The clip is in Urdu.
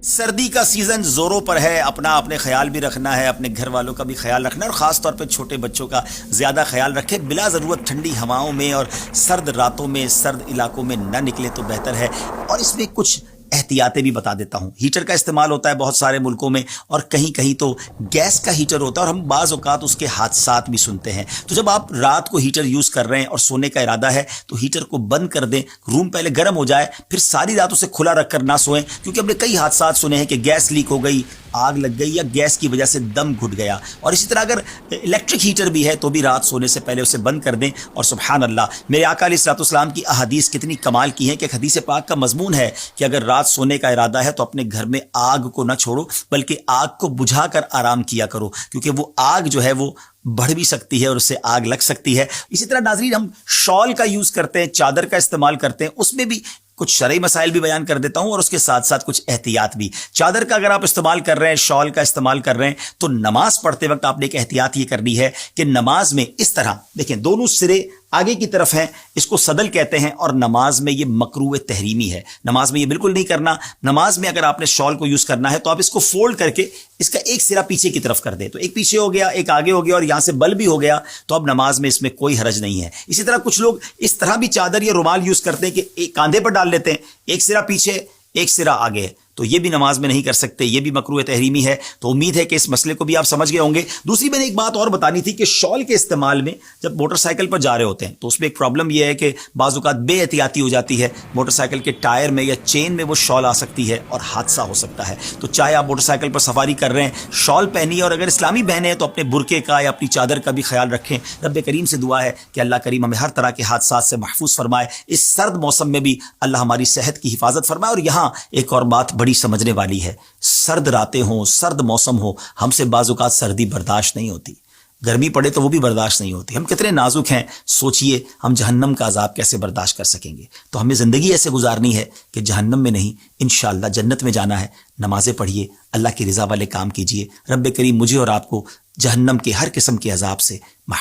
سردی کا سیزن زوروں پر ہے، اپنے خیال بھی رکھنا ہے، اپنے گھر والوں کا بھی خیال رکھنا ہے، اور خاص طور پہ چھوٹے بچوں کا زیادہ خیال رکھیں۔ بلا ضرورت ٹھنڈی ہواؤں میں اور سرد راتوں میں سرد علاقوں میں نہ نکلے تو بہتر ہے۔ اور اس میں کچھ احتیاطیں بھی بتا دیتا ہوں۔ ہیٹر کا استعمال ہوتا ہے بہت سارے ملکوں میں، اور کہیں کہیں تو گیس کا ہیٹر ہوتا ہے، اور ہم بعض اوقات اس کے حادثات بھی سنتے ہیں۔ تو جب آپ رات کو ہیٹر یوز کر رہے ہیں اور سونے کا ارادہ ہے تو ہیٹر کو بند کر دیں، روم پہلے گرم ہو جائے، پھر ساری رات اسے کھلا رکھ کر نہ سوئیں، کیونکہ ہم نے کئی حادثات سنے ہیں کہ گیس لیک ہو گئی، آگ لگ گئی، یا گیس کی وجہ سے دم گھٹ گیا۔ اور اسی طرح اگر الیکٹرک ہیٹر بھی ہے تو بھی رات سونے سے پہلے اسے بند کر دیں۔ اور سبحان اللہ، میرے آقا علیہ الصلوۃ والسلام کی احادیث کتنی کمال کی ہیں کہ ایک حدیث پاک کا مضمون ہے کہ اگر رات سونے کا ارادہ ہے تو اپنے گھر میں آگ کو نہ چھوڑو، بلکہ آگ کو بجھا کر آرام کیا کرو، کیونکہ وہ آگ جو ہے وہ بڑھ بھی سکتی ہے اور اس سے آگ لگ سکتی ہے۔ اسی طرح ناظرین، ہم شال کا یوز کرتے ہیں، چادر کا استعمال کرتے ہیں، اس میں بھی کچھ شرعی مسائل بھی بیان کر دیتا ہوں، اور اس کے ساتھ ساتھ کچھ احتیاط بھی۔ چادر کا اگر آپ استعمال کر رہے ہیں، شال کا استعمال کر رہے ہیں، تو نماز پڑھتے وقت آپ نے ایک احتیاط یہ کرنی ہے کہ نماز میں اس طرح دیکھیں، دونوں سرے آگے کی طرف ہیں، اس کو صدل کہتے ہیں، اور نماز میں یہ مکروہ تحریمی ہے، نماز میں یہ بالکل نہیں کرنا۔ نماز میں اگر آپ نے شال کو یوز کرنا ہے تو آپ اس کو فولڈ کر کے اس کا ایک سرا پیچھے کی طرف کر دیں، تو ایک پیچھے ہو گیا، ایک آگے ہو گیا، اور یہاں سے بل بھی ہو گیا، تو اب نماز میں اس میں کوئی حرج نہیں ہے۔ اسی طرح کچھ لوگ اس طرح بھی چادر یا رومال یوز کرتے ہیں کہ ایک کاندھے پر ڈال لیتے ہیں، ایک سرا پیچھے ایک سرا آگے، تو یہ بھی نماز میں نہیں کر سکتے، یہ بھی مکروہ تحریمی ہے۔ تو امید ہے کہ اس مسئلے کو بھی آپ سمجھ گئے ہوں گے۔ دوسری میں نے ایک بات اور بتانی تھی کہ شال کے استعمال میں جب موٹر سائیکل پر جا رہے ہوتے ہیں تو اس میں ایک پرابلم یہ ہے کہ بعض اوقات بے احتیاطی ہو جاتی ہے، موٹر سائیکل کے ٹائر میں یا چین میں وہ شال آ سکتی ہے اور حادثہ ہو سکتا ہے۔ تو چاہے آپ موٹر سائیکل پر سواری کر رہے ہیں، شال پہنیے، اور اگر اسلامی بہنیں ہیں تو اپنے برقعے کا یا اپنی چادر کا بھی خیال رکھیں۔ رب کریم سے دعا ہے کہ اللہ کریم ہمیں ہر طرح کے حادثات سے محفوظ فرمائے، اس سرد موسم میں بھی اللہ ہماری صحت کی حفاظت فرمائے۔ اور یہاں ایک اور بات بڑی سمجھنے والی ہے، سرد راتیں ہوں، سرد موسم ہو، ہم سے بعض اوقات سردی برداشت نہیں ہوتی، گرمی پڑے تو وہ بھی برداشت نہیں ہوتی۔ ہم کتنے نازک ہیں، سوچئے ہم جہنم کا عذاب کیسے برداشت کر سکیں گے۔ تو ہمیں زندگی ایسے گزارنی ہے کہ جہنم میں نہیں، انشاءاللہ جنت میں جانا ہے۔ نمازیں پڑھیے، اللہ کی رضا والے کام کیجئے۔ رب کریم مجھے اور آپ کو جہنم کے ہر قسم کے عذاب سے محفوظ